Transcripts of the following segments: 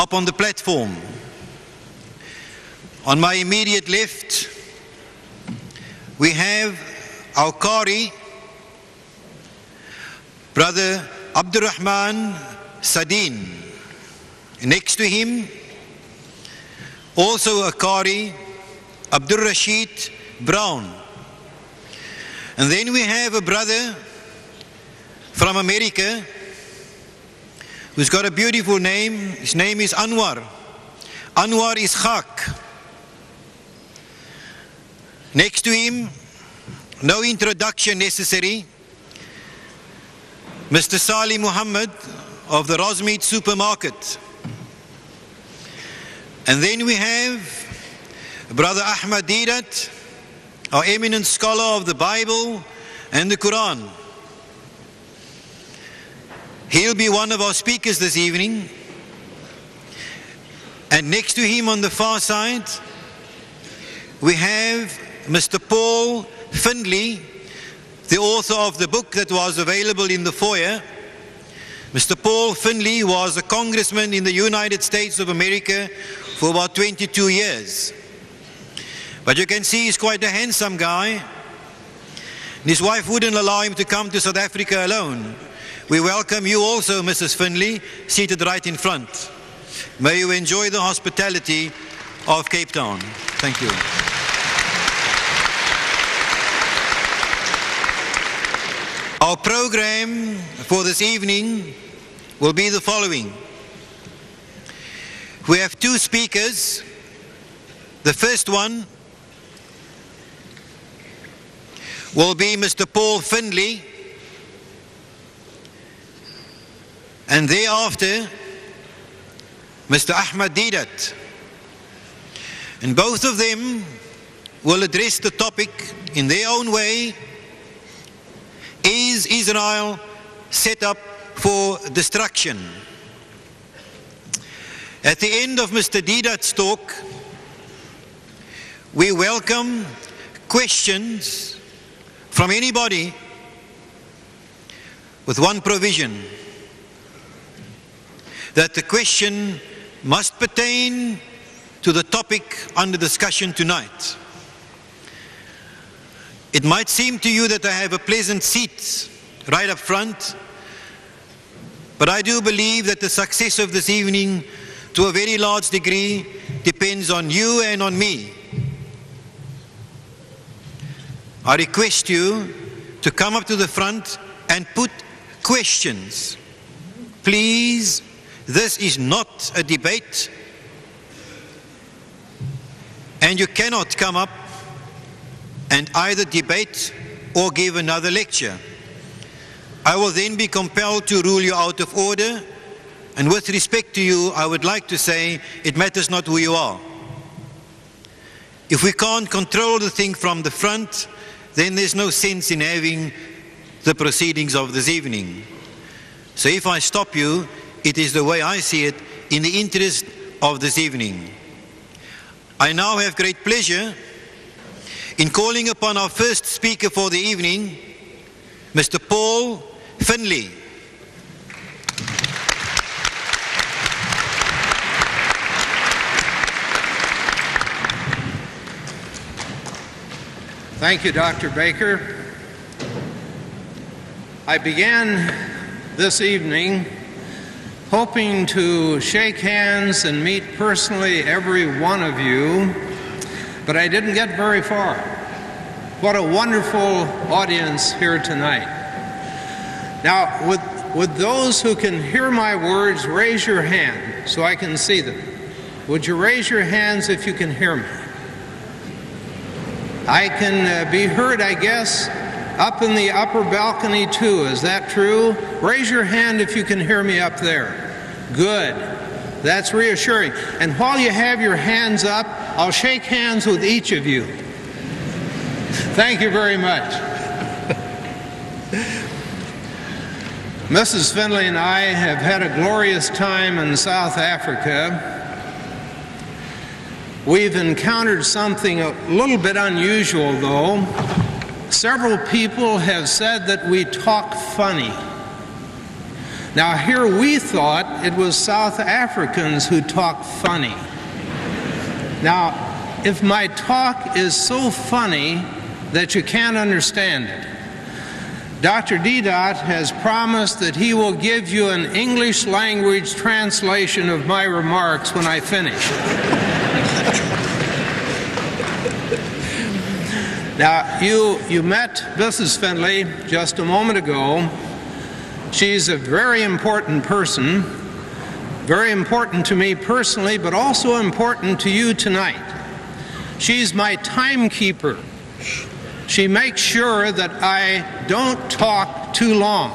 up on the platform. On my immediate left, we have our Qari, Brother Abdurrahman Sadin. Next to him, also a Qari, Abdul Rashid Brown. And then we have a brother from America who's got a beautiful name. His name is Anwar. Anwar Ishaq. Next to him, no introduction necessary, Mr. Salih Muhammad of the Rosmead Supermarket. And then we have Brother Ahmed Deedat, our eminent scholar of the Bible and the Quran. He'll be one of our speakers this evening. And next to him on the far side, we have Mr. Paul Findley, the author of the book that was available in the foyer. Mr. Paul Findley was a congressman in the United States of America for about 22 years. But you can see he's quite a handsome guy. And his wife wouldn't allow him to come to South Africa alone. We welcome you also, Mrs. Findley, seated right in front. May you enjoy the hospitality of Cape Town. Thank you. Our program for this evening will be the following. We have two speakers. The first one will be Mr. Paul Findley, and thereafter Mr. Ahmed Deedat. And both of them will address the topic in their own way. Is Israel set up for destruction? At the end of Mr. Deedat's talk, we welcome questions from anybody with one provision, that the question must pertain to the topic under discussion tonight. It might seem to you that I have a pleasant seat right up front, but I do believe that the success of this evening, to a very large degree, depends on you and on me. I request you to come up to the front and put questions. Please, this is not a debate, and you cannot come up and either debate or give another lecture. I will then be compelled to rule you out of order, and with respect to you, I would like to say it matters not who you are. If we can't control the thing from the front, then there's no sense in having the proceedings of this evening. So if I stop you, it is the way I see it, in the interest of this evening. I now have great pleasure in calling upon our first speaker for the evening, Mr. Paul Findley. Thank you, Dr. Baker. I began this evening hoping to shake hands and meet personally every one of you, but I didn't get very far. What a wonderful audience here tonight. Now, would those who can hear my words raise your hand so I can see them? Would you raise your hands if you can hear me? I can be heard, I guess, up in the upper balcony too. Is that true? Raise your hand if you can hear me up there. Good. That's reassuring. And while you have your hands up, I'll shake hands with each of you. Thank you very much. Mrs. Findley and I have had a glorious time in South Africa. We've encountered something a little bit unusual, though. Several people have said that we talk funny. Now here we thought it was South Africans who talk funny. Now, if my talk is so funny that you can't understand it, Dr. Deedat has promised that he will give you an English language translation of my remarks when I finish. Now, you met Mrs. Findley just a moment ago. She's a very important person, very important to me personally, but also important to you tonight. She's my timekeeper. She makes sure that I don't talk too long.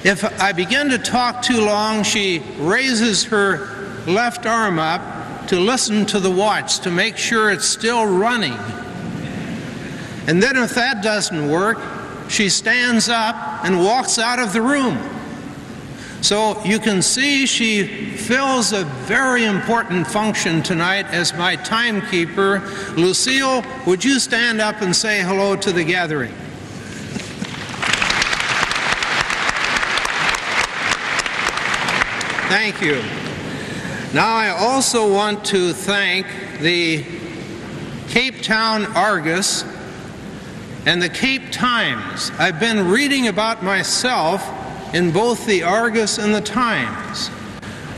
If I begin to talk too long, she raises her left arm up to listen to the watch to make sure it's still running. And then if that doesn't work, she stands up and walks out of the room. So you can see she fills a very important function tonight as my timekeeper. Lucille, would you stand up and say hello to the gathering? Thank you. Now I also want to thank the Cape Town Argus and the Cape Times. I've been reading about myself in both the Argus and the Times.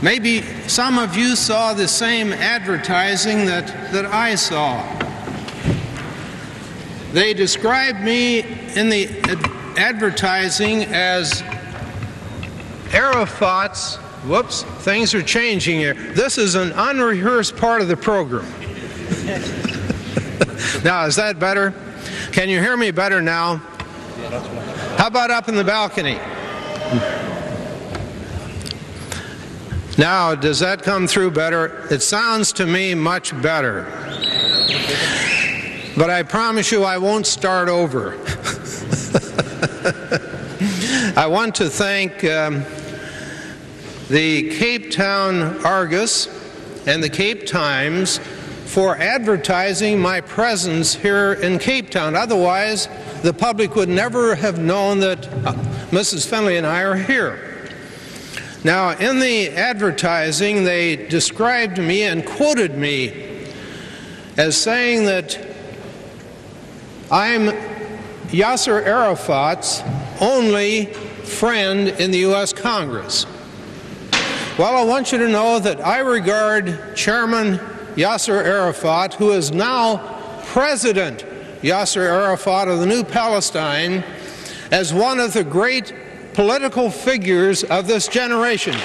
Maybe some of you saw the same advertising that I saw. They described me in the advertising as Arafat's, whoops, things are changing here. This is an unrehearsed part of the program. Now, is that better? Can you hear me better now? How about up in the balcony? Now, does that come through better? It sounds to me much better. But I promise you I won't start over. I want to thank the Cape Town Argus and the Cape Times for advertising my presence here in Cape Town. Otherwise, the public would never have known that Mrs. Findley and I are here. Now, in the advertising, they described me and quoted me as saying that I'm Yasser Arafat's only friend in the U.S. Congress. Well, I want you to know that I regard Chairman Yasser Arafat, who is now President Yasser Arafat of the New Palestine, as one of the great political figures of this generation.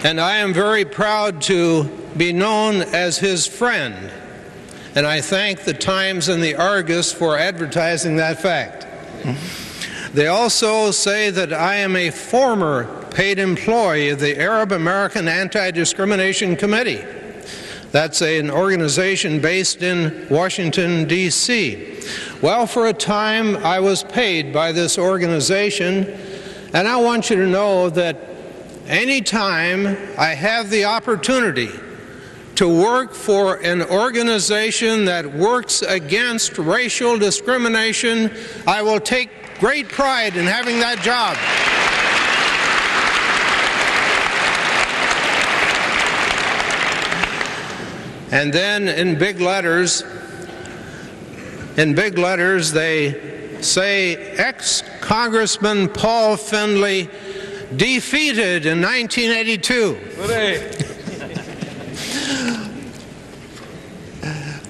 And I am very proud to be known as his friend. And I thank the Times and the Argus for advertising that fact. They also say that I am a former paid employee of the Arab American Anti-Discrimination Committee. That's an organization based in Washington, D.C. Well, for a time I was paid by this organization, and I want you to know that anytime I have the opportunity to work for an organization that works against racial discrimination, I will take great pride in having that job. And then in big letters they say ex-Congressman Paul Findley defeated in 1982.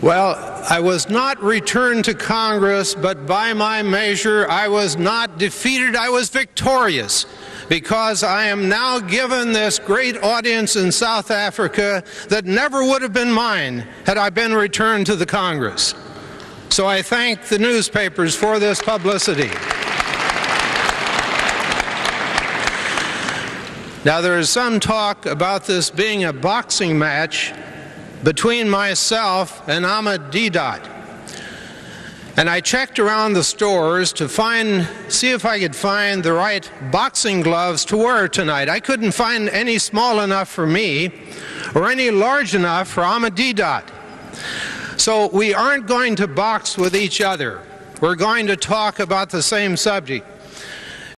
Well, I was not returned to Congress, but by my measure I was not defeated, I was victorious, because I am now given this great audience in South Africa that never would have been mine had I been returned to the Congress. So I thank the newspapers for this publicity. Now, there is some talk about this being a boxing match between myself and Ahmed Deedat. And I checked around the stores to see if I could find the right boxing gloves to wear tonight. I couldn't find any small enough for me or any large enough for Ahmed Deedat. So we aren't going to box with each other. We're going to talk about the same subject.